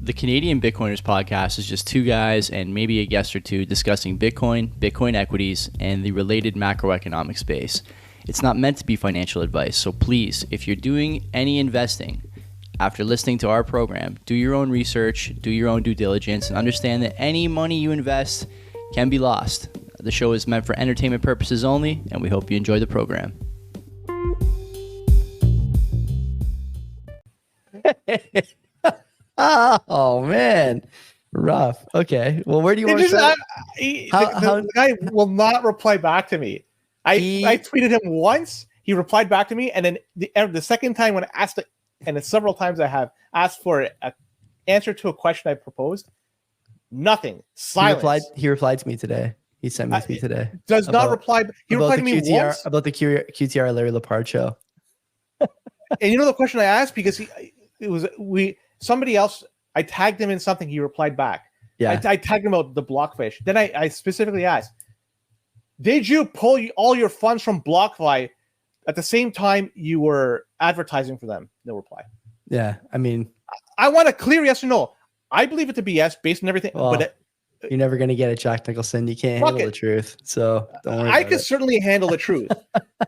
The Canadian Bitcoiners podcast is just two guys and maybe a guest or two discussing Bitcoin, Bitcoin equities, and the related macroeconomic space. It's not meant to be financial advice, so please, if you're doing any investing after listening to our program, do your own research, do your own due diligence, and understand that any money you invest can be lost. The show is meant for entertainment purposes only, and we hope you enjoy the program. Oh man, rough. Okay, well, where do you want to start? The guy will not reply back to me. I tweeted him once. He replied back to me, and then the second time when I asked it, and it's several times I have asked for an answer to a question I proposed, nothing. Silence. He replied to me today. He sent me to me today. Does not reply. He replied to me once about the QTR Larry Lepard show. And you know the question I asked, because somebody else, I tagged him in something, he replied back. Yeah. I tagged him about the BlockFi. Then I specifically asked, did you pull all your funds from BlockFi at the same time you were advertising for them? No reply. Yeah, I mean, I want a clear yes or no. I believe it to be yes based on everything, but you're never going to get it, Jack Nicholson. You can't handle the truth. So don't worry. I can certainly handle the truth.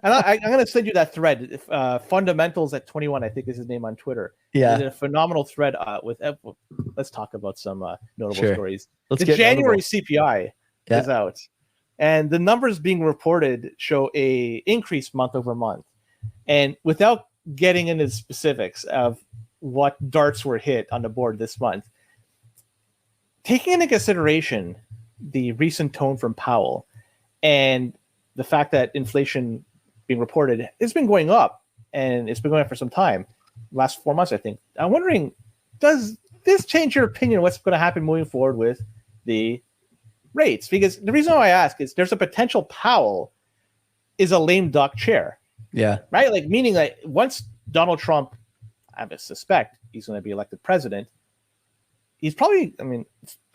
And I'm going to send you that thread. Fundamentals at 21, I think is his name on Twitter. Yeah. It's a phenomenal thread with. Let's talk about some notable stories. The January CPI is out, and the numbers being reported show a increase month over month. And without getting into specifics of what darts were hit on the board this month, taking into consideration the recent tone from Powell and the fact that inflation being reported has been going up, and it's been going up for some time, last 4 months, I think. I'm wondering, does this change your opinion on what's going to happen moving forward with the rates? Because the reason why I ask is there's a potential Powell is a lame duck chair. Yeah. Right? Like, meaning that once Donald Trump, I suspect he's going to be elected president, he's probably,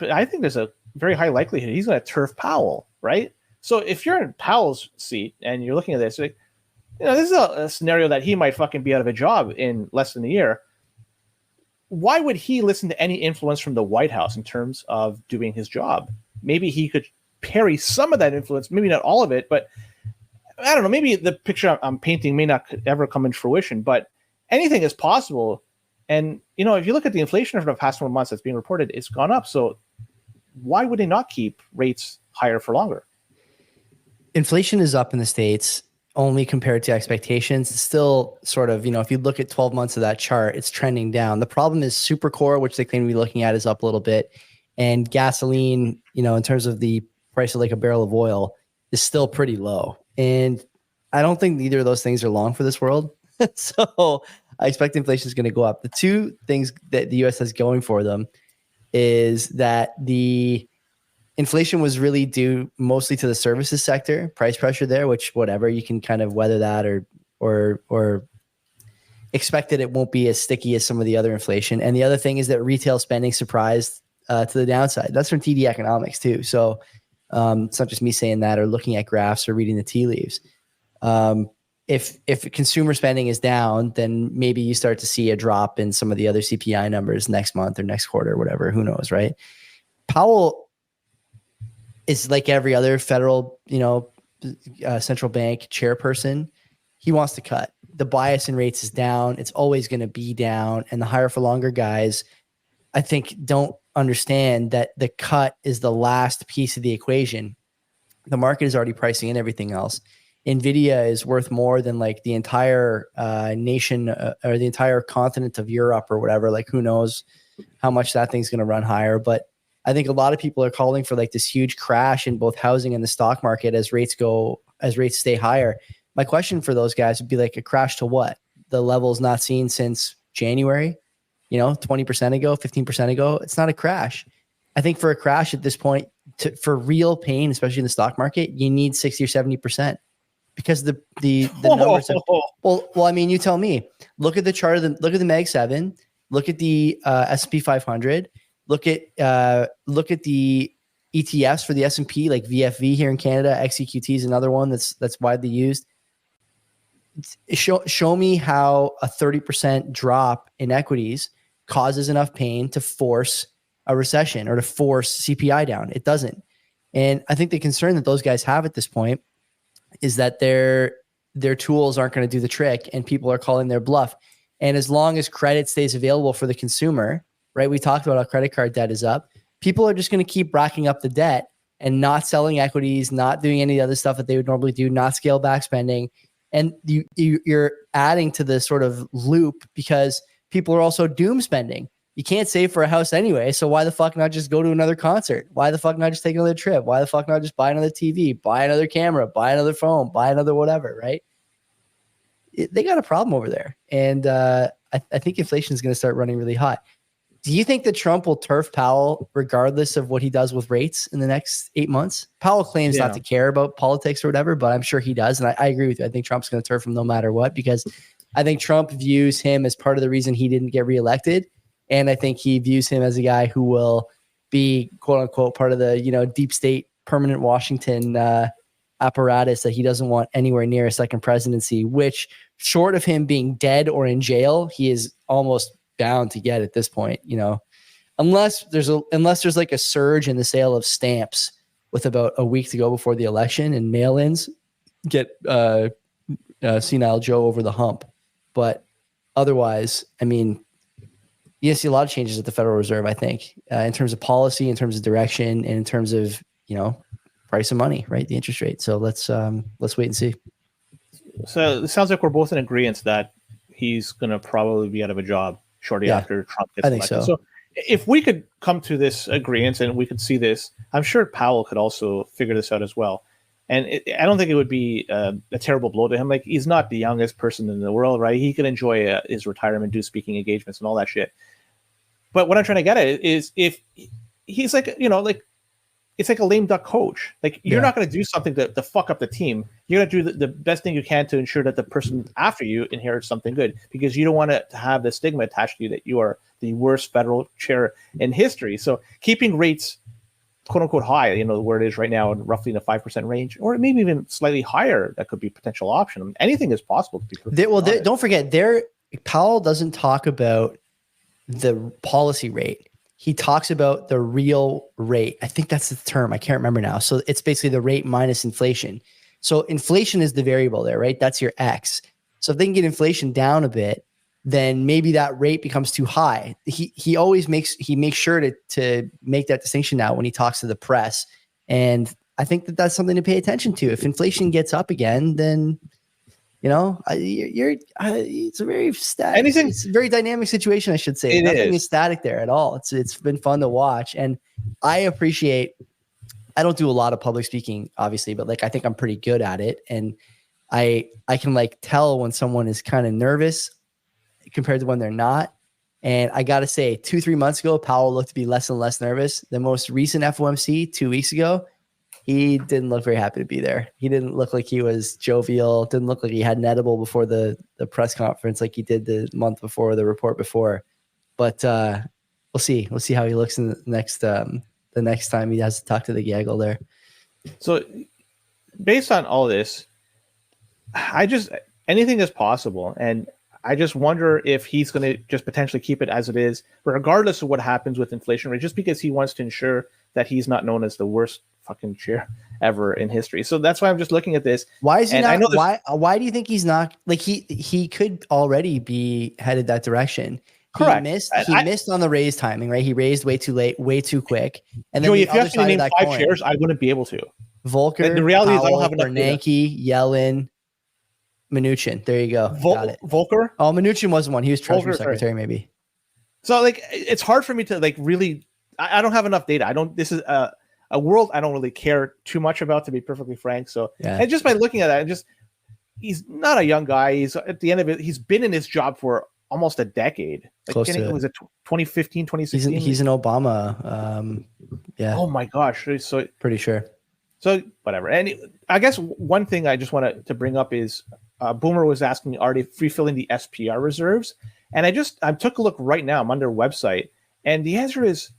I think there's a very high likelihood he's going to turf Powell, right? So if you're in Powell's seat and you're looking at this, like, this is a scenario that he might fucking be out of a job in less than a year. Why would he listen to any influence from the White House in terms of doing his job? Maybe he could parry some of that influence, maybe not all of it, but I don't know. Maybe the picture I'm painting may not ever come into fruition, but anything is possible. And, if you look at the inflation over the past 4 months that's being reported, it's gone up. So why would they not keep rates higher for longer? Inflation is up in the States only compared to expectations. It's still sort of, if you look at 12 months of that chart, it's trending down. The problem is Supercore, which they claim to be looking at, is up a little bit. And gasoline, in terms of the price of like a barrel of oil, is still pretty low. And I don't think either of those things are long for this world. So I expect inflation is going to go up. The two things that the U.S. has going for them is that the inflation was really due mostly to the services sector, price pressure there, which whatever, you can kind of weather that or expect that it won't be as sticky as some of the other inflation. And the other thing is that retail spending surprised to the downside. That's from TD Economics too. So it's not just me saying that or looking at graphs or reading the tea leaves. If consumer spending is down, then maybe you start to see a drop in some of the other CPI numbers next month or next quarter or whatever. Who knows, right? Powell is like every other federal, central bank chairperson. He wants to cut. The bias in rates is down. It's always going to be down. And the higher for longer guys, I think, don't understand that the cut is the last piece of the equation. The market is already pricing in everything else. NVIDIA is worth more than like the entire nation or the entire continent of Europe or whatever. Like, who knows how much that thing's going to run higher. But I think a lot of people are calling for like this huge crash in both housing and the stock market as rates stay higher. My question for those guys would be like, a crash to what? The levels not seen since January, 20% ago, 15% ago. It's not a crash. I think for a crash at this point, for real pain, especially in the stock market, you need 60 or 70%. Because the numbers are, well, I mean, you tell me. Look at the chart look at the Mag 7, look at the S&P 500, look at the ETFs for the S&P, like VFV here in Canada. XEQT is another one that's widely used. Show me how a 30% drop in equities causes enough pain to force a recession or to force CPI down. It doesn't. And I think the concern that those guys have at this point is that their tools aren't going to do the trick and people are calling their bluff. And as long as credit stays available for the consumer, right? We talked about how credit card debt is up. People are just going to keep racking up the debt and not selling equities, not doing any other stuff that they would normally do, not scale back spending. And you're adding to the sort of loop because people are also doom spending. You can't save for a house anyway, so why the fuck not just go to another concert? Why the fuck not just take another trip? Why the fuck not just buy another TV, buy another camera, buy another phone, buy another whatever, right? They got a problem over there. And I think inflation is going to start running really hot. Do you think that Trump will turf Powell regardless of what he does with rates in the next 8 months? Powell claims not to care about politics or whatever, but I'm sure he does. And I agree with you. I think Trump's going to turf him no matter what, because I think Trump views him as part of the reason he didn't get reelected. And I think he views him as a guy who will be, quote unquote, part of the, deep state permanent Washington apparatus that he doesn't want anywhere near a second presidency, which short of him being dead or in jail, he is almost bound to get at this point, unless there's like a surge in the sale of stamps with about a week to go before the election and mail-ins get senile Joe over the hump. But otherwise, I mean, you see a lot of changes at the Federal Reserve, I think, in terms of policy, in terms of direction, and in terms of, price of money, right? The interest rate. So let's wait and see. So it sounds like we're both in agreement that he's going to probably be out of a job shortly after Trump gets elected. So if we could come to this agreement and we could see this, I'm sure Powell could also figure this out as well. And I don't think it would be a terrible blow to him. Like, he's not the youngest person in the world, right? He could enjoy his retirement, do speaking engagements and all that shit. But what I'm trying to get at is if he's like, it's like a lame duck coach. Like, you're not going to do something to fuck up the team. You're going to do the best thing you can to ensure that the person after you inherits something good, because you don't want to have the stigma attached to you that you are the worst federal chair in history. So keeping rates, quote unquote, high, where it is right now, roughly in the 5% range, or maybe even slightly higher, that could be a potential option. I mean, anything is possible to be. Don't forget, Powell doesn't talk about the policy rate. He talks about the real rate. I think that's the term. I can't remember now. So it's basically the rate minus inflation. So inflation is the variable there, right? That's your X. So if they can get inflation down a bit, then maybe that rate becomes too high. He always makes sure to make that distinction now when he talks to the press. And I think that that's something to pay attention to. If inflation gets up again, then it's a very static. It's a very dynamic situation, I should say. Nothing is static there at all. It's been fun to watch, and I appreciate. I don't do a lot of public speaking, obviously, but I think I'm pretty good at it, and I can tell when someone is kind of nervous compared to when they're not. And I got to say, 2-3 months ago, Powell looked to be less and less nervous. The most recent FOMC 2 weeks ago, he didn't look very happy to be there. He didn't look like he was jovial. Didn't look like he had an edible before the press conference like he did the month before, the report before. But we'll see. We'll see how he looks in the next time he has to talk to the gaggle there. So based on all this, anything is possible. And I just wonder if he's going to just potentially keep it as it is, regardless of what happens with inflation rate, just because he wants to ensure that he's not known as the worst fucking chair ever in history. So that's why I'm just looking at this. Why is he not? Why do you think he's not? He could already be headed that direction. Correct. He missed on the raise timing, right? He raised way too late, way too quick. And then Joey, if you have to name 5 chairs, I wouldn't be able to. Volcker, the reality is I don't have enough. Bernanke, Yellen, Mnuchin. There you go. Got it. Volcker. Oh, Mnuchin wasn't one. He was Treasury Secretary, maybe. So it's hard for me to really. I don't have enough data. This is a world I don't really care too much about, to be perfectly frank. So, and just by looking at that, he's not a young guy. He's at the end of it. He's been in his job for almost a decade. Close to it. Was it 2015, 2016? He's an Obama. Yeah. Oh my gosh. So pretty sure. So whatever. And I guess one thing I just wanted to bring up is Boomer was asking, are they free filling the SPR reserves? And I took a look right now. I'm on their website, and the answer is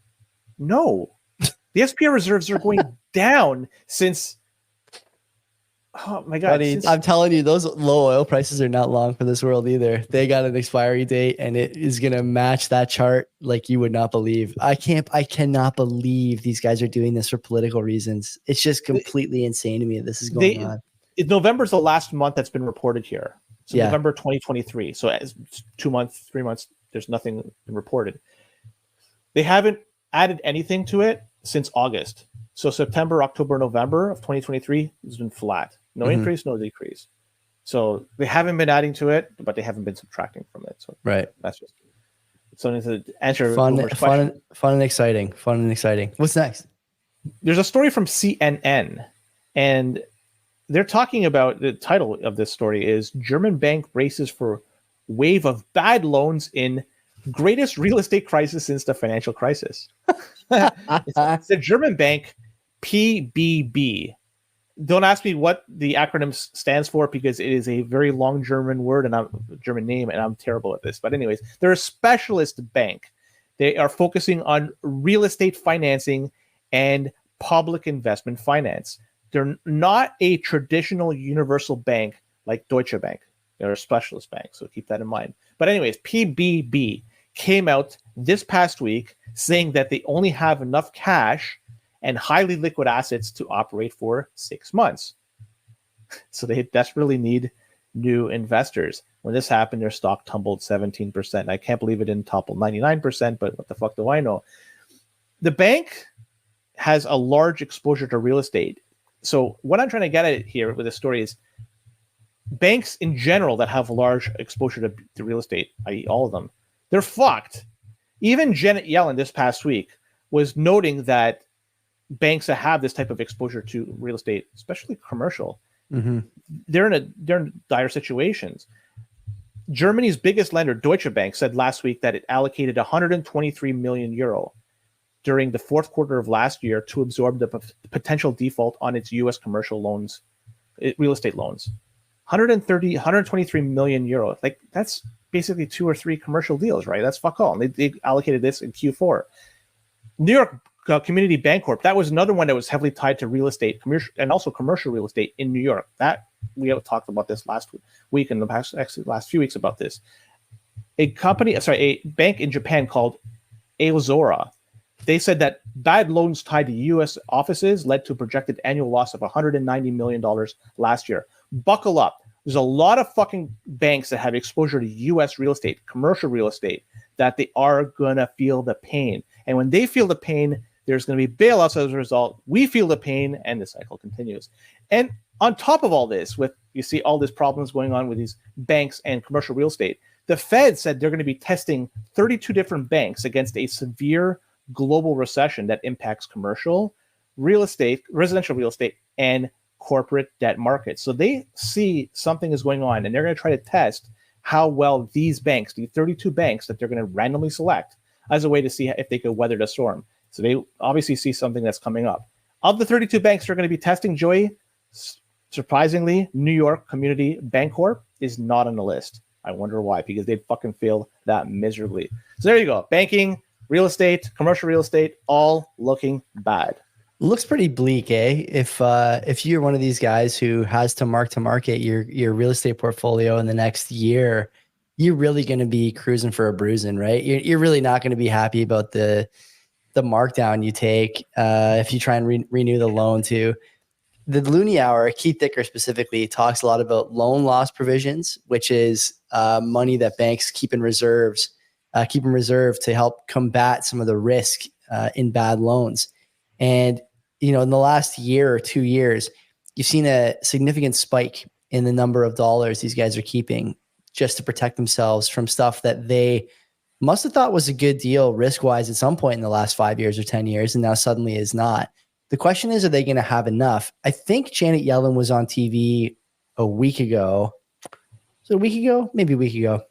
no. The SPR reserves are going down since Oh my God. Buddy, I'm telling you, those low oil prices are not long for this world either. They got an expiry date and it is going to match that chart like you would not believe. I cannot believe these guys are doing this for political reasons. It's just completely insane to me that this is going on. November's the last month that's been reported here. So Yeah. November 2023. So as 2 months, 3 months, there's nothing been reported. They haven't added anything to it since August. So September, October, November of 2023 has been flat. No increase, no decrease. So they haven't been adding to it, but they haven't been subtracting from it. So right. That's just something to answer. Fun and exciting. Fun and exciting. What's next? There's a story from CNN, and they're talking about, the title of this story is German bank braces for wave of bad loans in greatest real estate crisis since the financial crisis. It's a German bank, PBB. Don't ask me what the acronym stands for because it is a very long German word and German name, and I'm terrible at this. But anyways, they're a specialist bank. They are focusing on real estate financing and public investment finance. They're not a traditional universal bank like Deutsche Bank. They're a specialist bank, so keep that in mind. But anyways, PBB came out this past week saying that they only have enough cash and highly liquid assets to operate for 6 months. So they desperately need new investors. When this happened, their stock tumbled 17%. I can't believe it didn't topple 99%, but what the fuck do I know? The bank has a large exposure to real estate. So what I'm trying to get at here with this story is banks in general that have large exposure to real estate, i.e. all of them, they're fucked. Even Janet Yellen this past week was noting that banks that have this type of exposure to real estate, especially commercial, they're in dire situations. Germany's biggest lender, Deutsche Bank, said last week that it allocated 123 million euro during the fourth quarter of last year to absorb the potential default on its U.S. commercial loans, real estate loans. 123 million euro. Like, that's basically 2 or 3 commercial deals, right? That's fuck all. And they allocated this in Q4. New York Community Bank Corp, that was another one that was heavily tied to real estate, commercial, and also commercial real estate in New York. That we have talked about this last week and last few weeks about this. A bank in Japan called Aozora, they said that bad loans tied to U.S. offices led to a projected annual loss of $190 million last year. Buckle up. There's a lot of fucking banks that have exposure to U.S. real estate, commercial real estate, that they are going to feel the pain. And when they feel the pain, there's going to be bailouts as a result. We feel the pain, and the cycle continues. And on top of all this, you see all these problems going on with these banks and commercial real estate, the Fed said they're going to be testing 32 different banks against a severe global recession that impacts commercial real estate, residential real estate, and corporate debt markets. So they see something is going on, and they're going to try to test how well these banks, the 32 banks that they're going to randomly select, as a way to see if they could weather the storm. So they obviously see something that's coming up. Of the 32 banks they're going to be testing, Joey, surprisingly, New York Community Bank Corp is not on the list. I wonder why, because they'd fucking fail that miserably. So there you go. Banking, real estate, commercial real estate, all looking bad. Looks pretty bleak, eh? If you're one of these guys who has to market your real estate portfolio in the next year, you're really going to be cruising for a bruising, right? You're really not going to be happy about the markdown you take if you try and renew the loan to. The Looney Hour, Keith Dicker specifically, talks a lot about loan loss provisions, which is money that banks keep in reserve to help combat some of the risk in bad loans. And in the last year or 2 years, you've seen a significant spike in the number of dollars these guys are keeping just to protect themselves from stuff that they must have thought was a good deal risk-wise at some point in the last 5 years or 10 years, and now suddenly is not. The question is, are they going to have enough? I think Janet Yellen was on TV a week ago. So a week ago? Maybe a week ago.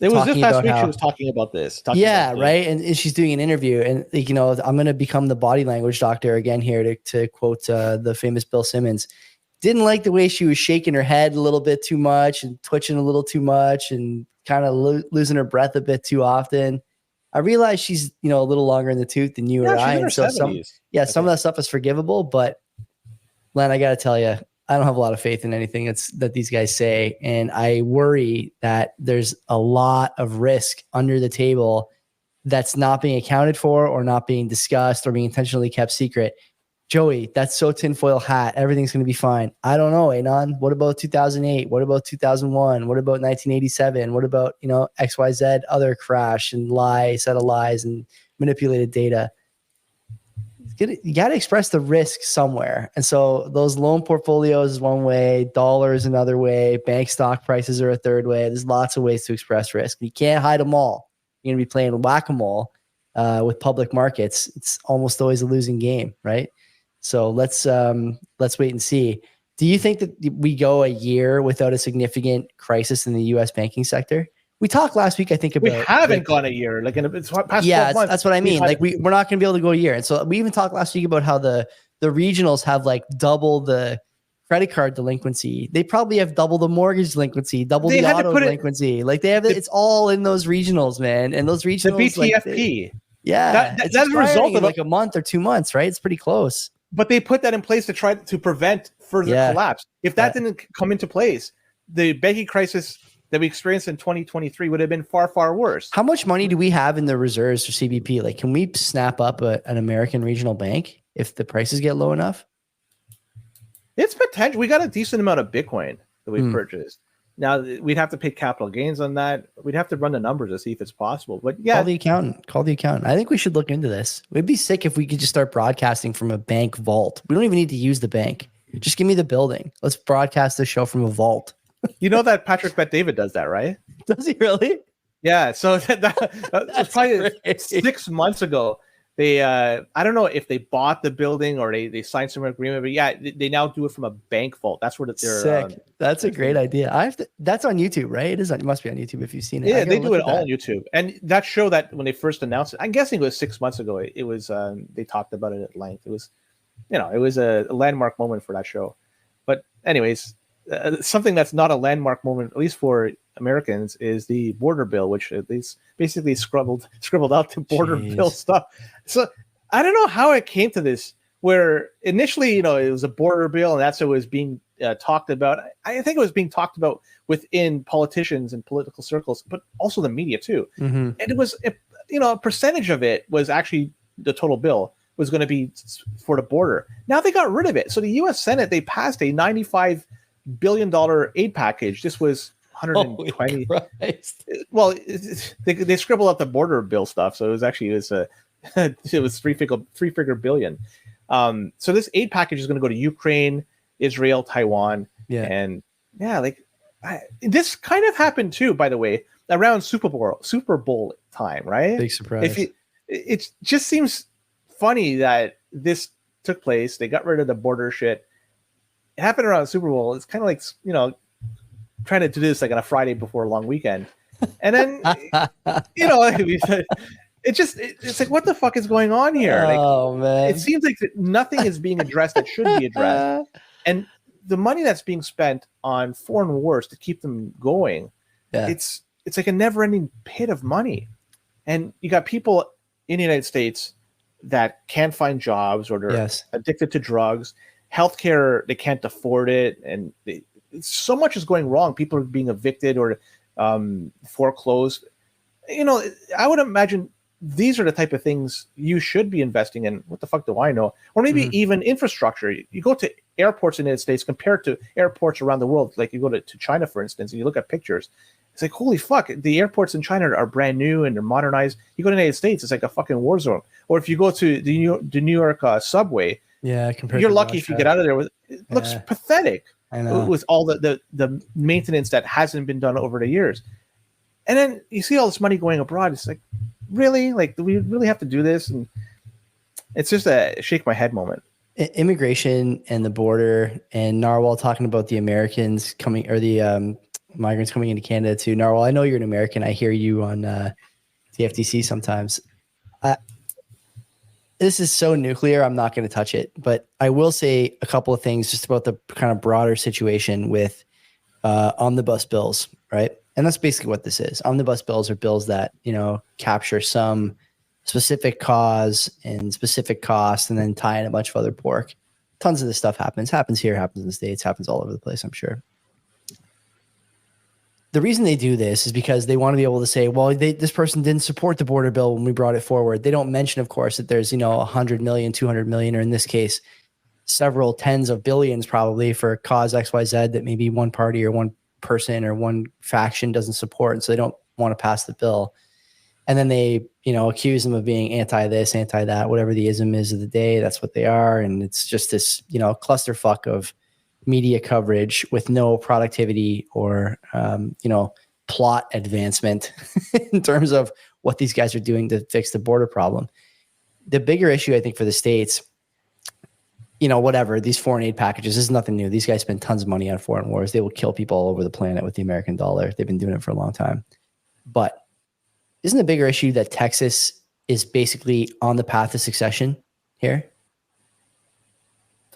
It was this past week she was talking about this. Right? And she's doing an interview, and I'm going to become the body language doctor again here to quote the famous Bill Simmons. Didn't like the way she was shaking her head a little bit too much and twitching a little too much and kind of losing her breath a bit too often. I realize she's, a little longer in the tooth than you or I. And so some of that stuff is forgivable, but Len, I got to tell you, I don't have a lot of faith in anything that these guys say. And I worry that there's a lot of risk under the table that's not being accounted for or not being discussed or being intentionally kept secret. Joey, that's so tinfoil hat. Everything's going to be fine. I don't know, Anon. What about 2008? What about 2001? What about 1987? What about, XYZ other crash and set of lies and manipulated data? You got to express the risk somewhere. And so those loan portfolios is one way, dollars another way, bank stock prices are a third way. There's lots of ways to express risk. You can't hide them all. You're going to be playing whack-a-mole with public markets. It's almost always a losing game, right? So let's wait and see. Do you think that we go a year without a significant crisis in the U.S. banking sector? We talked last week, I think, about... We haven't gone a year. Like in it's past 12 months. That's what I mean. Like we're not going to be able to go a year. And so we even talked last week about how the regionals have like double the credit card delinquency. They probably have double the mortgage delinquency, double the auto delinquency. Like they have it's all in those regionals, man. And those regionals... The BTFP. That's a result of like a month or 2 months, right? It's pretty close. But they put that in place to try to prevent further collapse. If that didn't come into place, the banking crisis that we experienced in 2023 would have been far, far worse. How much money do we have in the reserves for CBP? Like, can we snap up an American regional bank if the prices get low enough? It's potential. We got a decent amount of Bitcoin that we purchased. Now we'd have to pay capital gains on that. We'd have to run the numbers to see if it's possible. But yeah, call the accountant. I think we should look into this. It'd be sick if we could just start broadcasting from a bank vault. We don't even need to use the bank. Just give me the building. Let's broadcast the show from a vault. You know that Patrick Bet-David does that, right? Does he really? Yeah. So that's probably great. 6 months ago. They I don't know if they bought the building or they signed some agreement, but yeah, they now do it from a bank vault. That's where they're sick. That's a great idea. That's on YouTube, right? It must be on YouTube if you've seen it. Yeah, they do it all on YouTube. And that show that when they first announced it, I'm guessing it was 6 months ago. It was they talked about it at length. It was, it was a landmark moment for that show. But anyways, something that's not a landmark moment, at least for Americans, is the border bill, which they basically scribbled out the border bill stuff. So I don't know how it came to this, where initially, it was a border bill and that's what was being talked about. I think it was being talked about within politicians and political circles, but also the media too. Mm-hmm. And it was, a percentage of it was actually the total bill was going to be for the border. Now they got rid of it. So the U.S. Senate, they passed a $95 billion aid package. This was 120. Well, they scribbled out the border bill stuff, so it was three-figure billion. So this aid package is going to go to Ukraine, Israel, Taiwan, and this kind of happened too, by the way, around Super Bowl time, right? Big surprise. It just seems funny that this took place. They got rid of the border shit. It happened around Super Bowl. It's kind of like, trying to do this like on a Friday before a long weekend. And then, it's like, what the fuck is going on here? Oh, man. It seems like nothing is being addressed that should be addressed. And the money that's being spent on foreign wars to keep them going, it's like a never-ending pit of money. And you got people in the United States that can't find jobs or they're addicted to drugs. Healthcare, they can't afford it, and so much is going wrong. People are being evicted or foreclosed. I would imagine these are the type of things you should be investing in. What the fuck do I know? Or maybe even infrastructure. You go to airports in the United States compared to airports around the world. Like you go to China, for instance, and you look at pictures. It's like, holy fuck, the airports in China are brand new and they're modernized. You go to the United States, it's like a fucking war zone. Or if you go to the New York subway, you're lucky if you get out of there. It looks pathetic. I know. With all the maintenance that hasn't been done over the years. And then you see all this money going abroad. It's like, really? Like, do we really have to do this? And it's just a shake my head moment. Immigration and the border, and Narwhal talking about the Americans coming, or the migrants coming into Canada too. Narwhal, I know you're an American. I hear you on the FTC sometimes. This is so nuclear, I'm not going to touch it. But I will say a couple of things just about the kind of broader situation with omnibus bills, right? And that's basically what this is. Omnibus bills are bills that, capture some specific cause and specific cost and then tie in a bunch of other pork. tons of this stuff happens here, happens in the States, happens all over the place, I'm sure. The reason they do this is because they want to be able to say, well, this person didn't support the border bill when we brought it forward. They don't mention, of course, that there's, 100 million, 200 million, or in this case, several tens of billions probably for cause XYZ that maybe one party or one person or one faction doesn't support. And so they don't want to pass the bill. And then they, accuse them of being anti this, anti that, whatever the ism is of the day. That's what they are. And it's just this, clusterfuck of media coverage with no productivity or, plot advancement in terms of what these guys are doing to fix the border problem. The bigger issue, I think, for the States, whatever, these foreign aid packages, this is nothing new. These guys spend tons of money on foreign wars. They will kill people all over the planet with the American dollar. They've been doing it for a long time. But isn't the bigger issue that Texas is basically on the path to succession here?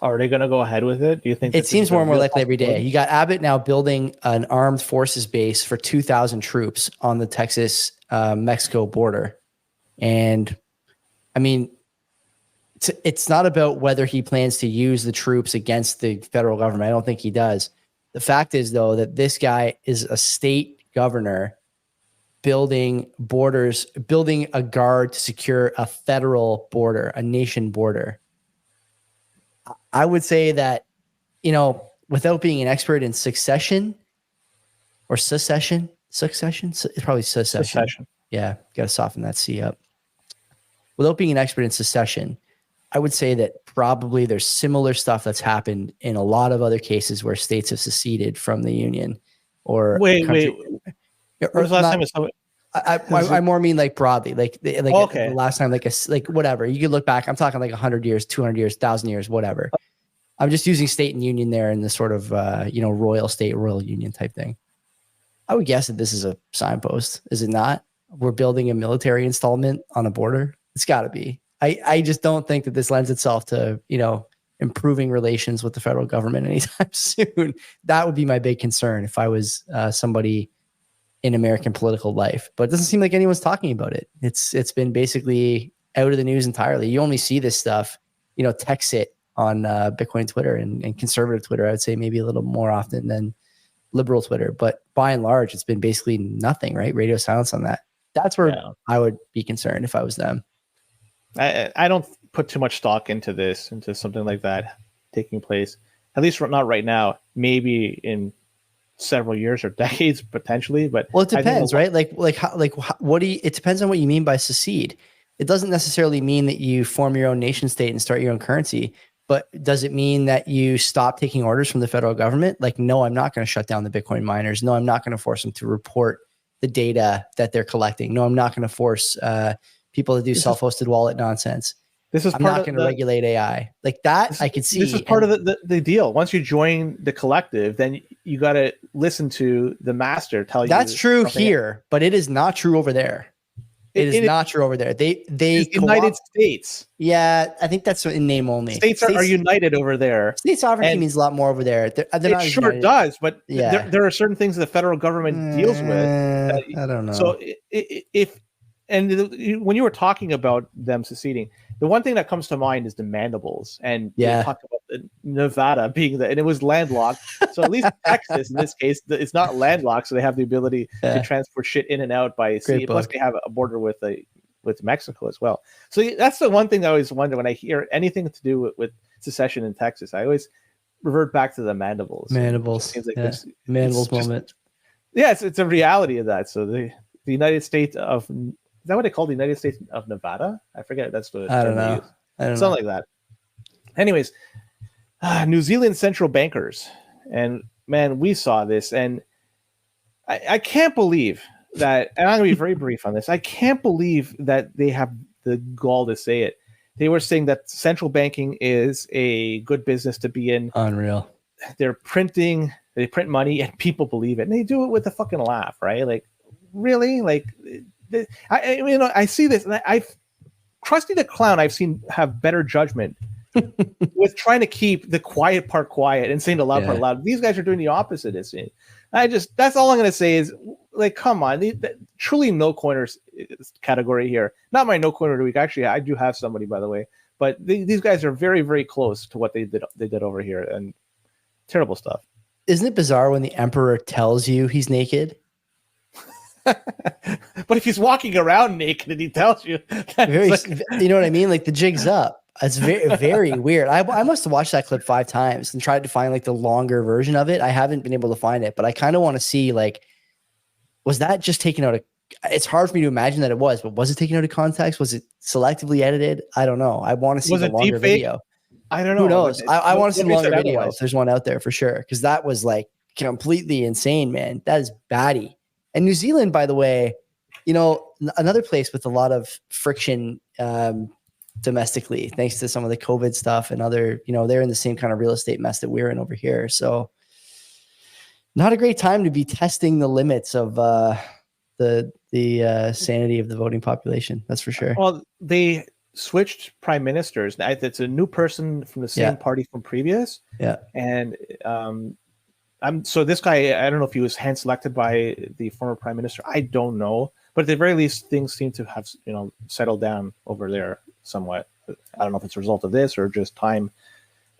Are they going to go ahead with it? Do you think it seems more and more likely every day? You got Abbott now building an armed forces base for 2,000 troops on the Texas Mexico border. And I mean, it's not about whether he plans to use the troops against the federal government. I don't think he does. The fact is, though, that this guy is a state governor building borders, building a guard to secure a federal border, a nation border. I would say that, without being an expert in succession or secession, it's probably secession. Yeah, got to soften that C up. Without being an expert in secession, I would say that probably there's similar stuff that's happened in a lot of other cases where states have seceded from the union. Or wait. When was the last time? I more mean like broadly, okay. The last time, like whatever. You could look back. I'm talking like 100 years, 200 years, 1,000 years, whatever. I'm just using state and union there in the sort of royal state, royal union type thing. I would guess that this is a signpost, is it not? We're building a military installment on a border. It's got to be. I just don't think that this lends itself to improving relations with the federal government anytime soon. That would be my big concern if I was somebody in American political life, but it doesn't seem like anyone's talking about it. It's been basically out of the news entirely. You only see this stuff, text it on Bitcoin Twitter and conservative Twitter. I would say maybe a little more often than liberal Twitter, but by and large, it's been basically nothing, right? Radio silence on that. That's where I would be concerned if I was them. I don't put too much stock into something like that taking place, at least not right now, maybe in several years or decades potentially, but it depends, right? It depends on what you mean by secede. It doesn't necessarily mean that you form your own nation state and start your own currency, but does it mean that you stop taking orders from the federal government? Like, no, I'm not going to shut down the Bitcoin miners. No, I'm not going to force them to report the data that they're collecting. No, I'm not going to force people to do self-hosted wallet nonsense. I'm not going to regulate AI like that. I could see this is part of the deal. Once you join the collective, then you got to listen to the master tell you. That's true here, but it is not true over there. It is not true over there. They United States. Yeah, I think that's in name only. States are united over there. State sovereignty means a lot more over there. It sure does, but there are certain things the federal government deals with. I don't know. So when you were talking about them seceding, the one thing that comes to mind is the mandibles, and you talked about Nevada being and it was landlocked. So at least Texas, in this case, it's not landlocked, so they have the ability to transport shit in and out by sea. Plus, they have a border with Mexico as well. So that's the one thing I always wonder when I hear anything to do with secession in Texas. I always revert back to the mandibles. Mandibles, mandibles moment. Yes, it's a reality of that. So the United States of is that what they call the United States of Nevada? I forget. That's the I don't know. Something like that. Anyways, New Zealand central bankers, and man, we saw this, and I can't believe that. And I'm going to be very brief on this. I can't believe that they have the gall to say it. They were saying that central banking is a good business to be in. Unreal. They print money, and people believe it, and they do it with a fucking laugh, right? Like, really, like. I see this, and I've Krusty the Clown. I've seen have better judgment with trying to keep the quiet part quiet and saying the loud part loud. These guys are doing the opposite. That's all I'm going to say is, like, come on, truly no coiners category here. Not my no coiner of the week. Actually, I do have somebody, by the way, But these guys are very, very close to what they did over here, and terrible stuff. Isn't it bizarre when the emperor tells you he's naked? But if he's walking around naked and he tells you, you know what I mean? Like the jig's up. It's very, very weird. I must have watched that clip 5 times and tried to find like the longer version of it. I haven't been able to find it, but I kind of want to see like, was that just taken out of, it's hard for me to imagine that it was, but was it taken out of context? Was it selectively edited? I don't know. I want to see the longer video. I don't know. Who knows? I want to see the longer video if there's one out there for sure. Because that was like completely insane, man. That is batty. And New Zealand, by the way, you know, another place with a lot of friction domestically, thanks to some of the COVID stuff and other, you know, they're in the same kind of real estate mess that we're in over here. So not a great time to be testing the limits of the sanity of the voting population. That's for sure. Well, they switched prime ministers. It's a new person from the same party from previous. Yeah. And so this guy, I don't know if he was hand selected by the former prime minister. I don't know. But at the very least, things seem to have, you know, settled down over there somewhat. I don't know if it's a result of this or just time.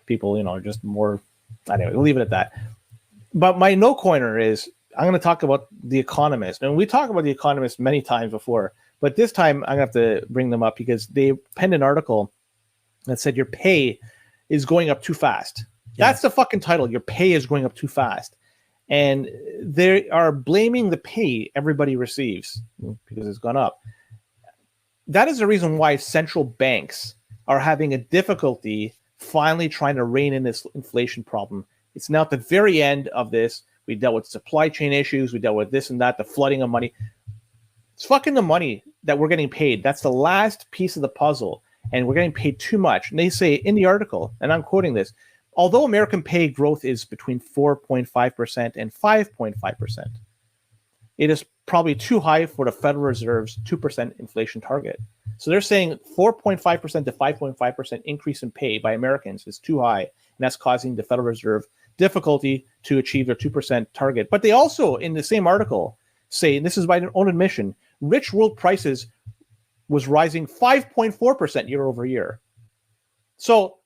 People, you know, are just more. Anyway, we'll leave it at that. But my no coiner is I'm going to talk about The Economist, and we talked about The Economist many times before. But this time I'm going to have to bring them up because they penned an article that said your pay is going up too fast. Yeah. That's the fucking title. Your pay is going up too fast. And they are blaming the pay everybody receives because it's gone up. That is the reason why central banks are having a difficulty finally trying to rein in this inflation problem. It's now at the very end of this. We dealt with supply chain issues. We dealt with this and that, the flooding of money. It's fucking the money that we're getting paid. That's the last piece of the puzzle. And we're getting paid too much. And they say in the article, and I'm quoting this, although American pay growth is between 4.5% and 5.5%, it is probably too high for the Federal Reserve's 2% inflation target. So they're saying 4.5% to 5.5% increase in pay by Americans is too high, and that's causing the Federal Reserve difficulty to achieve their 2% target. But they also, in the same article, say, and this is by their own admission, rich world prices was rising 5.4% year over year. So,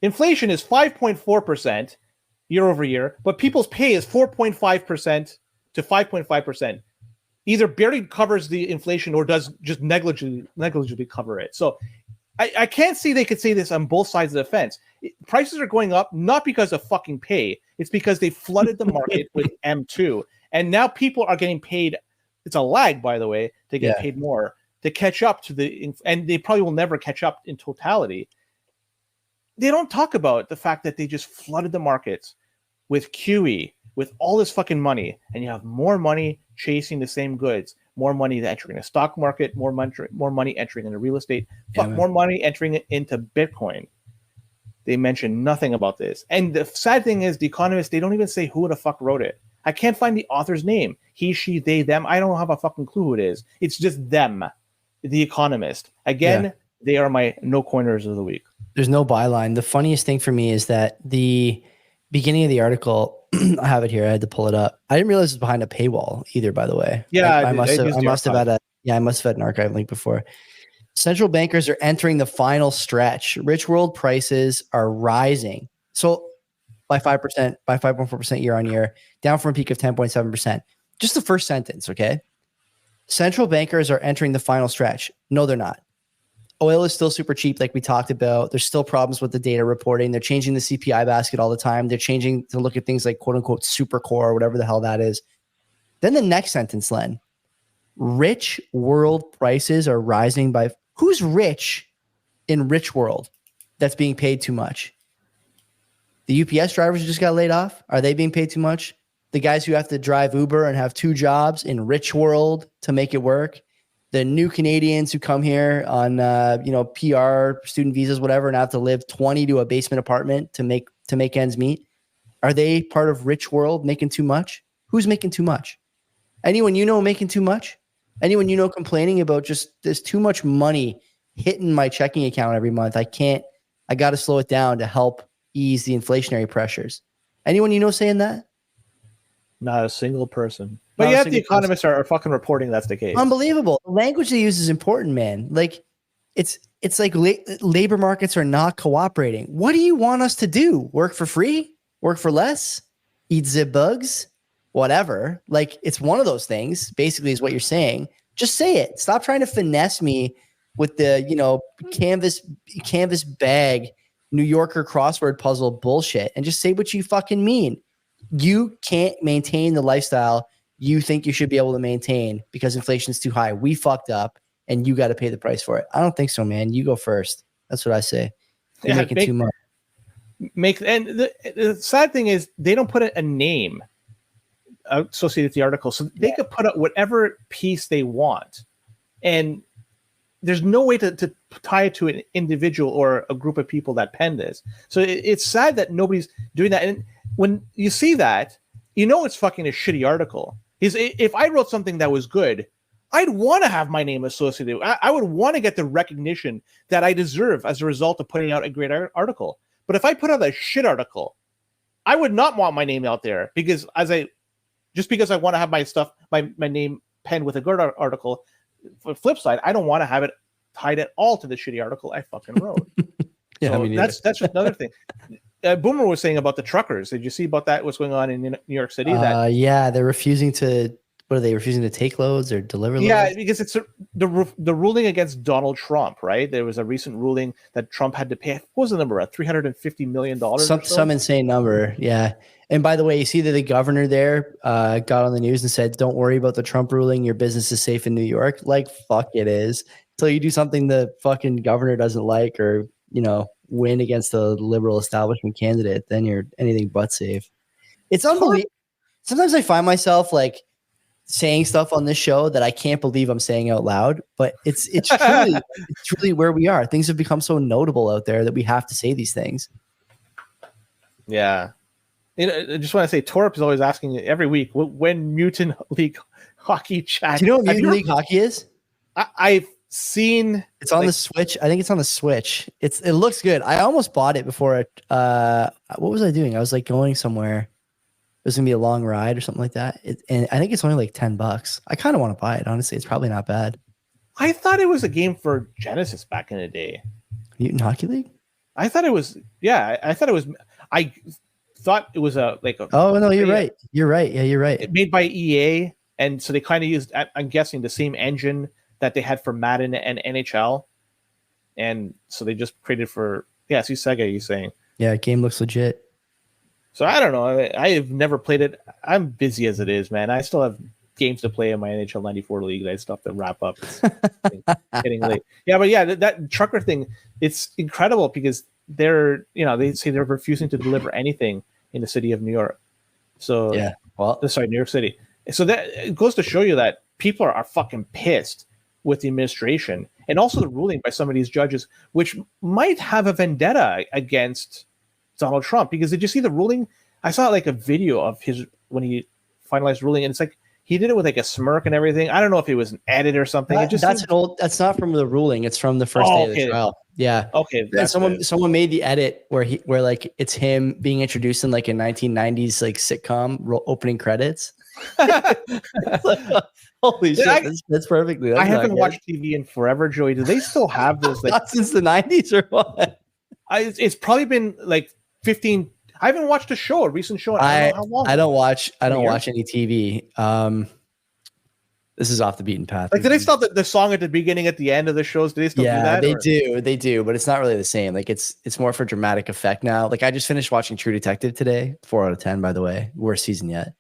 inflation is 5.4% year over year, but people's pay is 4.5% to 5.5%. Either barely covers the inflation or does just negligibly cover it. So I can't see they could say this on both sides of the fence. Prices are going up not because of fucking pay. It's because they flooded the market with M2. And now people are getting paid. It's a lag, by the way, to get paid more to catch up to and they probably will never catch up in totality. They don't talk about the fact that they just flooded the markets with QE, with all this fucking money, and you have more money chasing the same goods, more money entering the stock market, more money entering into real estate, more money entering into Bitcoin. They mention nothing about this. And the sad thing is, The Economist, they don't even say who the fuck wrote it. I can't find the author's name. He, she, they, them. I don't have a fucking clue who it is. It's just them, The Economist. Again, they are my no coiners of the week. There's no byline. The funniest thing for me is that the beginning of the article, I have it here. I had to pull it up. I didn't realize it was behind a paywall either, by the way. Yeah, I must have had an archive link before. Central bankers are entering the final stretch. Rich world prices are rising. So by 5%, by 5.4% year on year, down from a peak of 10.7%. Just the first sentence, okay? Central bankers are entering the final stretch. No, they're not. Oil is still super cheap, like we talked about. There's still problems with the data reporting. They're changing the CPI basket all the time. They're changing to look at things like quote unquote super core or whatever the hell that is. Then the next sentence, Len, rich world prices are rising by, who's rich in rich world that's being paid too much? The UPS drivers who just got laid off, are they being paid too much? The guys who have to drive Uber and have 2 jobs in rich world to make it work? The new Canadians who come here on, PR, student visas, whatever, and have to live 20 to a basement apartment to make ends meet. Are they part of rich world making too much? Who's making too much? Anyone you know making too much? Anyone you know complaining about just there's too much money hitting my checking account every month? I got to slow it down to help ease the inflationary pressures. Anyone you know saying that? Not a single person. But yet the economists are fucking reporting that's the case. Unbelievable. The language they use is important, man. Like it's like labor markets are not cooperating. What do you want us to do? Work for free? Work for less? Eat the bugs? Whatever. Like, it's one of those things, basically, is what you're saying. Just say it. Stop trying to finesse me with the, canvas bag New Yorker crossword puzzle bullshit, and just say what you fucking mean. You can't maintain the lifestyle you think you should be able to maintain because inflation's too high. We fucked up and you got to pay the price for it. I don't think so, man. You go first. That's what I say. You're making too much. And the sad thing is they don't put a name associated with the article. So they could put up whatever piece they want. And there's no way to tie it to an individual or a group of people that penned this. So it's sad that nobody's doing that. And when you see that, it's fucking a shitty article. If I wrote something that was good, I'd want to have my name associated. I would want to get the recognition that I deserve as a result of putting out a great article. But if I put out a shit article, I would not want my name out there because because I want to have my name penned with a good article. For the flip side, I don't want to have it tied at all to the shitty article I fucking wrote. That's just another thing. Boomer was saying about the truckers. Did you see about that? What's going on in New York City? They're refusing to. What are they refusing to take loads or deliver loads? Yeah, because it's the ruling against Donald Trump, right? There was a recent ruling that Trump had to pay. What was the number? $350 million. Some insane number. Yeah. And by the way, you see that the governor there got on the news and said, "Don't worry about the Trump ruling. Your business is safe in New York." Like, fuck, it is. Until you do something the fucking governor doesn't like, or win against a liberal establishment candidate, then you're anything but safe. It's unbelievable. Sometimes I find myself like saying stuff on this show that I can't believe I'm saying out loud, but it's truly where we are. Things have become so notable out there that we have to say these things. Yeah. I just want to say Torp is always asking every week when Mutant League Hockey chat. Do you know what Mutant League Hockey is? I've seen it's on the Switch. I think it's on the Switch. It looks good. I almost bought it before what was I doing? I was like going somewhere. It was gonna be a long ride or something like that. And I think it's only like $10. I kind of want to buy it. Honestly, it's probably not bad. I thought it was a game for Genesis back in the day. Mutant Hockey League? I thought it was. Yeah, I thought it was. I thought it was a. Oh no, you're right. You're right. Yeah, you're right. Made by EA, and so they kind of used, I'm guessing, the same engine that they had for Madden and NHL, and so they just created for see Sega. You're saying? Yeah, game looks legit. So I don't know. I have never played it. I'm busy as it is, man. I still have games to play in my NHL 94 league that I still have to wrap up. It's getting late. Yeah, but that trucker thing, it's incredible because they say they're refusing to deliver anything in the city of New York. So New York City. So that it goes to show you that people are fucking pissed with the administration and also the ruling by some of these judges, which might have a vendetta against Donald Trump. Because did you see the ruling? I saw like a video of his when he finalized ruling, and it's like he did it with like a smirk and everything. I don't know if it was an edit or something. That's not from the ruling. It's from the first day of the trial. Yeah. Okay. And someone made the edit where like it's him being introduced in like a 1990s like sitcom opening credits. Holy shit! That's perfectly. I haven't watched TV in forever, Joey. Do they still have those? Not since the 90s or what? It's probably been like 15. I haven't watched a recent show. I don't know how long. I don't watch any TV. This is off the beaten path. Like, do they stop the song at the beginning, at the end of the shows? Do they still do that? Yeah, they do, but it's not really the same. Like, it's more for dramatic effect now. Like, I just finished watching True Detective today. 4 out of 10, by the way. Worst season yet.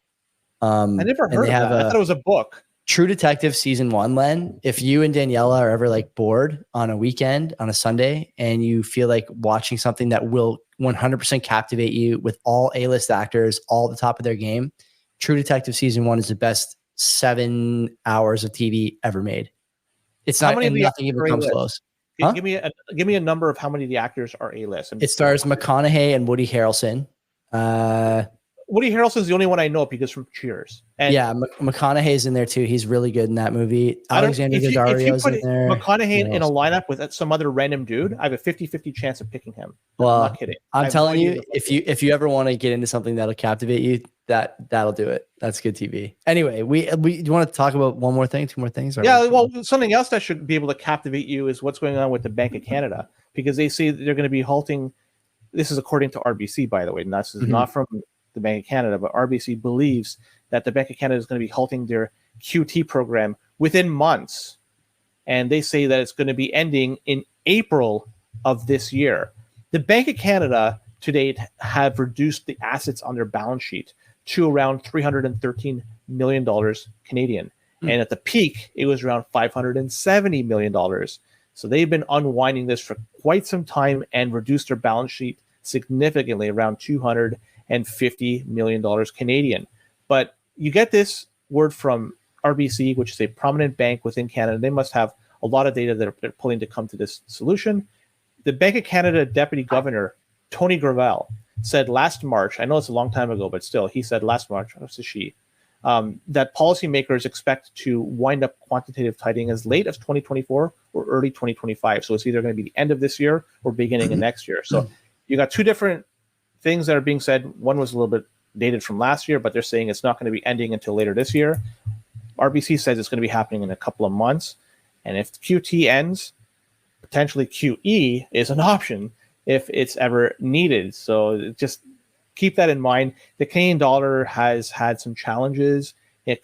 I never heard of that. I thought it was a book. True Detective season 1, Len. If you and Daniela are ever like bored on a weekend, on a Sunday, and you feel like watching something that will 100% captivate you with all A-list actors, all at the top of their game, True Detective season 1 is the best 7 hours of TV ever made. It's not, and nothing even comes close. Huh? Give me a number of how many of the actors are A-list. It stars McConaughey and Woody Harrelson. Woody Harrelson's the only one I know because from Cheers. And yeah, McConaughey's in there too. He's really good in that movie. Alexander if you Daddario's put in there. McConaughey in a lineup with some other random dude, I have a 50-50 chance of picking him. Well, I'm not kidding. I'm telling you, if you ever want to get into something that'll captivate you, that'll do it. That's good TV. Anyway, do you want to talk about one more thing, two more things? Yeah, well, something else that should be able to captivate you is what's going on with the Bank of Canada, because they say that they're going to be halting. This is according to RBC, by the way. And this is not from the Bank of Canada, but RBC believes that the Bank of Canada is going to be halting their QT program within months. And they say that it's going to be ending in April of this year. The Bank of Canada to date have reduced the assets on their balance sheet to around $313 million Canadian. And at the peak, it was around $570 million. So they've been unwinding this for quite some time and reduced their balance sheet significantly, around $250 million Canadian. But you get this word from RBC, which is a prominent bank within Canada. They must have a lot of data that they're pulling to come to this solution. The Bank of Canada Deputy Governor, Tony Gravel, said last March, I know it's a long time ago, but still, he said last March, that policymakers expect to wind up quantitative tightening as late as 2024 or early 2025. So it's either going to be the end of this year or beginning of next year. So you got two different things that are being said. One was a little bit dated from last year, but they're saying it's not going to be ending until later this year. RBC says it's going to be happening in a couple of months. And if QT ends, potentially QE is an option if it's ever needed. So just keep that in mind. The Canadian dollar has had some challenges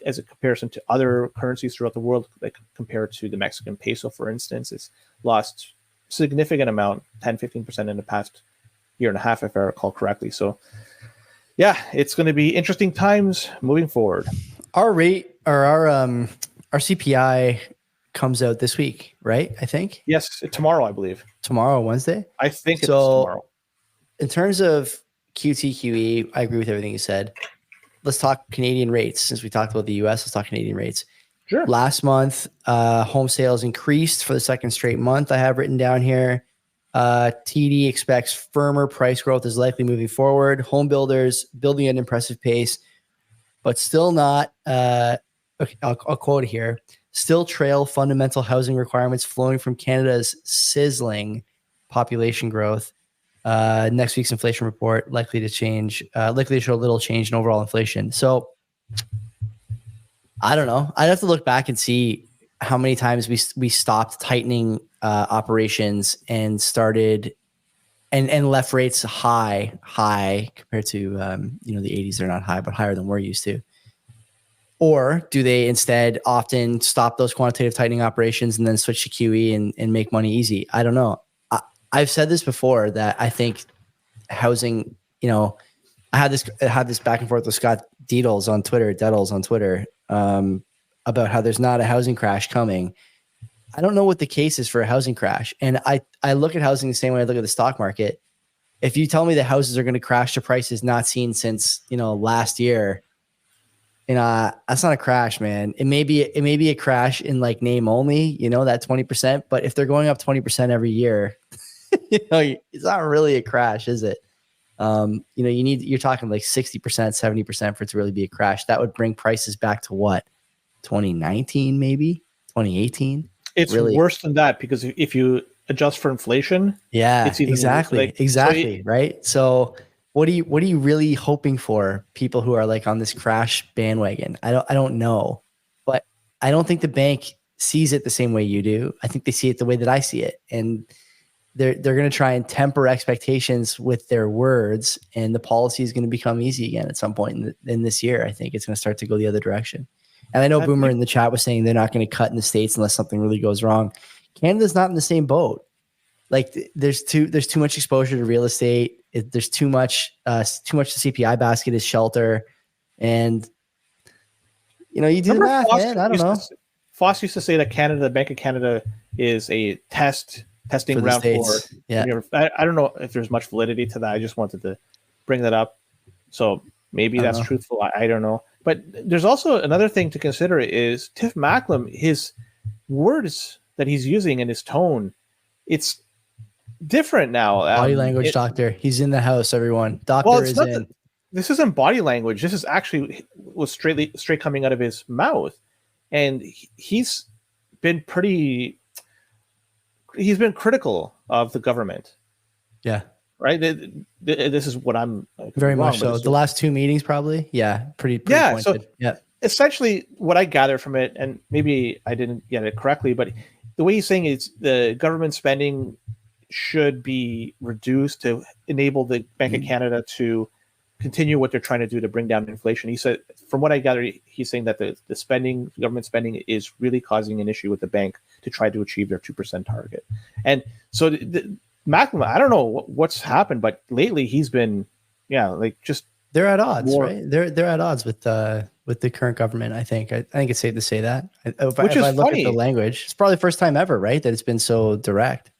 as a comparison to other currencies throughout the world, like compared to the Mexican peso, for instance. It's lost significant amount, 10-15% in the past year and a half, if I recall correctly. So yeah, it's going to be interesting times moving forward. Our rate or our CPI comes out this week, right? I think. Yes, tomorrow, I believe. Tomorrow, Wednesday? I think it's tomorrow. In terms of QT, I agree with everything you said. Let's talk Canadian rates. Since we talked about the US, let's talk Canadian rates. Sure. Last month, home sales increased for the second straight month. I have written down here. TD expects firmer price growth is likely moving forward. Home builders building at an impressive pace, but still not, okay, I'll quote here, still trail fundamental housing requirements flowing from Canada's sizzling population growth. Next week's inflation report likely to show a little change in overall inflation. So I don't know. I'd have to look back and see how many times we stopped tightening operations and started and left rates high compared to the 80s. They're not high, but higher than we're used to. Or do they instead often stop those quantitative tightening operations and then switch to QE and make money easy? I don't know. I've said this before that I think housing, I had this back and forth with Scott Deedles on Twitter, about how there's not a housing crash coming. I don't know what the case is for a housing crash. And I look at housing the same way I look at the stock market. If you tell me that houses are going to crash to prices not seen since, last year, that's not a crash, man. It may be a crash in like name only, that 20%, but if they're going up 20% every year, it's not really a crash, is it? You're talking like 60%, 70% for it to really be a crash. That would bring prices back to what? 2019, maybe 2018. It's really worse than that, because if you adjust for inflation, it's even exactly. Right. So what are you really hoping for, people who are like on this crash bandwagon? I don't know, but I don't think the bank sees it the same way you do. I think they see it the way that I see it. And they're going to try and temper expectations with their words, and the policy is going to become easy again at some point in this year. I think it's going to start to go the other direction. And I know Boomer in the chat was saying they're not going to cut in the States unless something really goes wrong. Canada's not in the same boat. Like there's too much exposure to real estate. There's too much the CPI basket is shelter. And, you do the math, man. I don't know. Foss used to say that the Bank of Canada is a testing ground for. Yeah. I don't know if there's much validity to that. I just wanted to bring that up. So maybe that's truthful. I don't know. But there's also another thing to consider is Tiff Macklem, his words that he's using and his tone, it's different now. Body language doctor. He's in the house, everyone. Doctor is in. this isn't body language. This is actually was straight coming out of his mouth, and he's been critical of the government. Yeah. Right. This is what I'm very much so. The last two meetings, probably. Yeah. Pretty pointed. So yeah. Essentially, what I gather from it, and maybe I didn't get it correctly, but the way he's saying is the government spending should be reduced to enable the Bank of Canada to continue what they're trying to do to bring down inflation. He said, from what I gather, he's saying that the government spending is really causing an issue with the bank to try to achieve their 2% target. And so Macklem, I don't know what's happened, but lately he's been, just they're at odds, right? They're at odds with the current government. I think it's safe to say that. If I look at the language, it's probably the first time ever, right, that it's been so direct.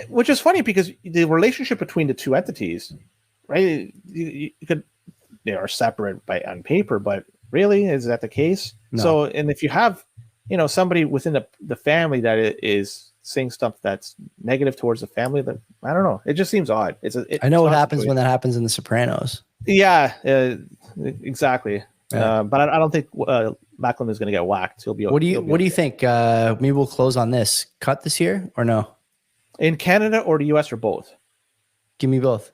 Which is funny because the relationship between the two entities, right? They are separate on paper, but really, is that the case? No. So, and if you have, somebody within the family that is saying stuff that's negative towards the family, that I don't know. It just seems odd. I know what happens when that happens in The Sopranos. Yeah, exactly. Yeah. But I don't think Macklem is going to get whacked. He'll be. What do you think? Maybe we'll close on this. Cut this year or no? In Canada or the US or both? Give me both.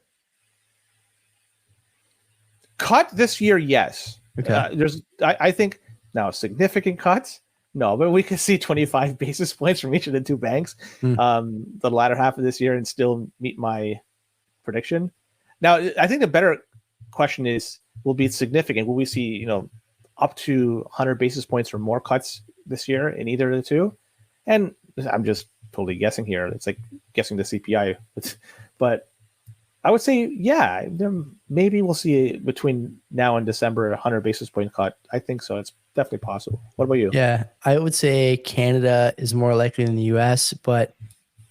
Cut this year, yes. Okay. I think now significant cuts. No, but we could see 25 basis points from each of the two banks the latter half of this year and still meet my prediction. Now, I think the better question is, will be significant. Will we see, up to 100 basis points or more cuts this year in either of the two? And I'm just totally guessing here. It's like guessing the CPI. But I would say, yeah, maybe we'll see between now and December a 100 basis point cut. I think so. It's definitely possible. What about you? Yeah, I would say Canada is more likely than the US, but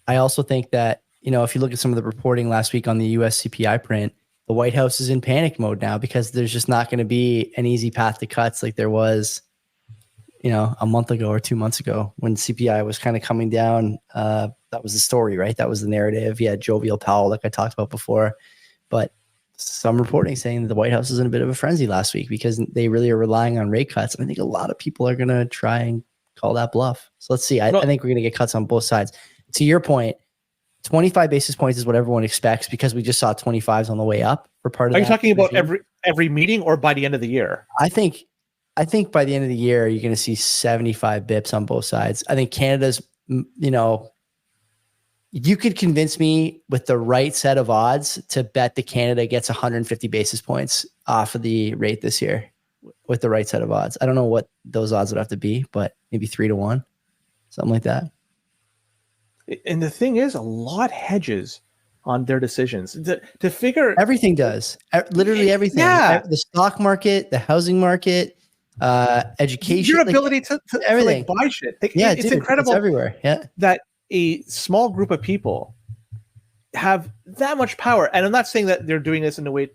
I also think that, if you look at some of the reporting last week on the US CPI print, the White House is in panic mode now because there's just not going to be an easy path to cuts like there was, a month ago or 2 months ago when CPI was kind of coming down. That was the story, right? That was the narrative. Yeah, jovial Powell, like I talked about before. But some reporting saying that the White House is in a bit of a frenzy last week because they really are relying on rate cuts. And I think a lot of people are going to try and call that bluff. So let's see. I think we're going to get cuts on both sides. To your point, 25 basis points is what everyone expects because we just saw 25s on the way up for part of that. Are you talking about every meeting or by the end of the year? I think by the end of the year, you're going to see 75 bips on both sides. I think Canada's, you could convince me with the right set of odds to bet that Canada gets 150 basis points off of the rate this year with the right set of odds. I don't know what those odds would have to be, but maybe 3-1, something like that. And the thing is, a lot hedges on their decisions to figure. Everything does. Literally everything. Yeah. The stock market, the housing market, education. Your ability to everything. Buy shit. It's incredible. It's everywhere. Yeah. That a small group of people have that much power. And I'm not saying that they're doing this in a way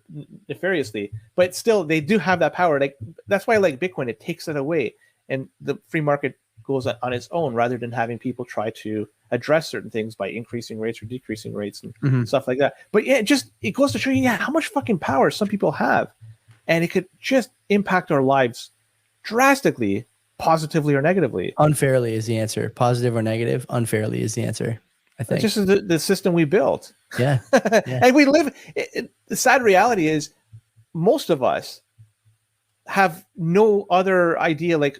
nefariously, but still they do have that power. Like that's why I like Bitcoin, it takes it away. And the free market goes on its own rather than having people try to address certain things by increasing rates or decreasing rates and stuff like that. But yeah, it goes to show you how much fucking power some people have. And it could just impact our lives drastically, positively or negatively. Unfairly is the answer. Positive or negative, unfairly is the answer, I think. It's just the system we built. Yeah. And we live, the sad reality is most of us have no other idea like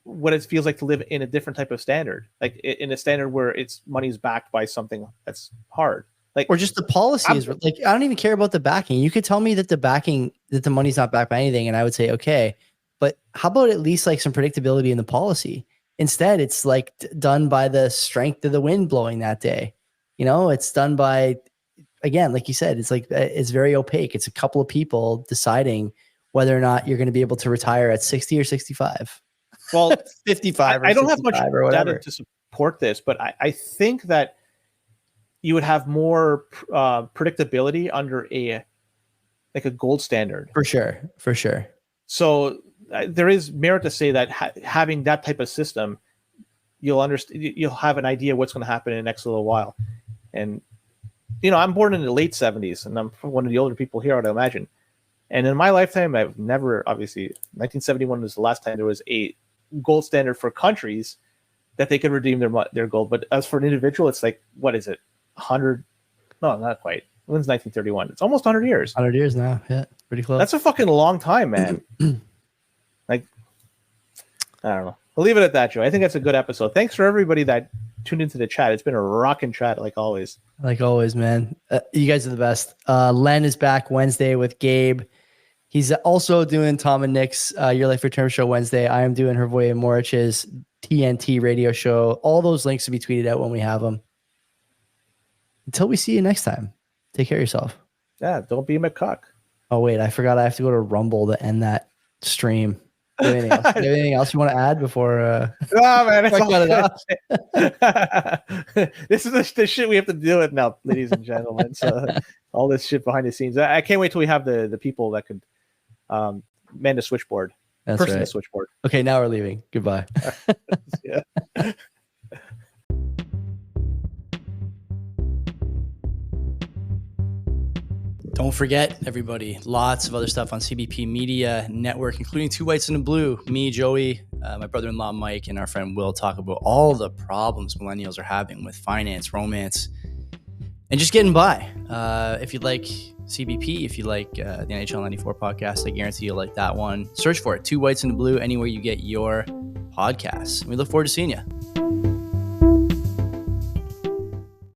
what it feels like to live in a different type of standard, like in a standard where it's money's backed by something that's hard, like or just the policies. Like I don't even care about the backing. You could tell me that the money's not backed by anything, and I would say okay, but how about at least like some predictability in the policy? Instead, it's like done by the strength of the wind blowing that day. It's done by, again, like you said, it's like it's very opaque. It's a couple of people deciding whether or not you're going to be able to retire at 60 or 65. Well, 55 or I don't have much data to support this, but I think that you would have more predictability under a gold standard. For sure. So there is merit to say that having that type of system, you'll have an idea what's going to happen in the next little while. And, I'm born in the late 70s, and I'm one of the older people here, I would imagine. And in my lifetime, I've never, obviously, 1971 was the last time there was a gold standard for countries that they could redeem their gold. But as for an individual, it's like, what is it? 100? No, not quite. When's 1931? It's almost 100 years. 100 years now. Yeah, pretty close. That's a fucking long time, man. Like, I don't know. I'll leave it at that, Joe. I think that's a good episode. Thanks for everybody that tuned into the chat. It's been a rocking chat, like always. Like always, man. You guys are the best. Len is back Wednesday with Gabe. He's also doing Tom and Nick's Your Life Return show Wednesday. I am doing Hervoy and Morich's TNT radio show. All those links will be tweeted out when we have them. Until we see you next time, take care of yourself. Yeah, don't be a McCuck. Oh, wait, I forgot I have to go to Rumble to end that stream. Anything else you want to add before? No, man, it's this is the shit we have to deal with now, ladies and gentlemen. So all this shit behind the scenes. I can't wait till we have the people that could man the switchboard. That's person right. the switchboard. Okay, now we're leaving. Goodbye. Yeah. Don't forget, everybody, lots of other stuff on CBP Media Network, including Two Whites and a Blue. Me, Joey, my brother-in-law, Mike, and our friend Will talk about all the problems millennials are having with finance, romance, and just getting by. If you like CBP, if you like the NHL 94 podcast, I guarantee you'll like that one. Search for it, Two Whites and a Blue, anywhere you get your podcasts. We look forward to seeing you.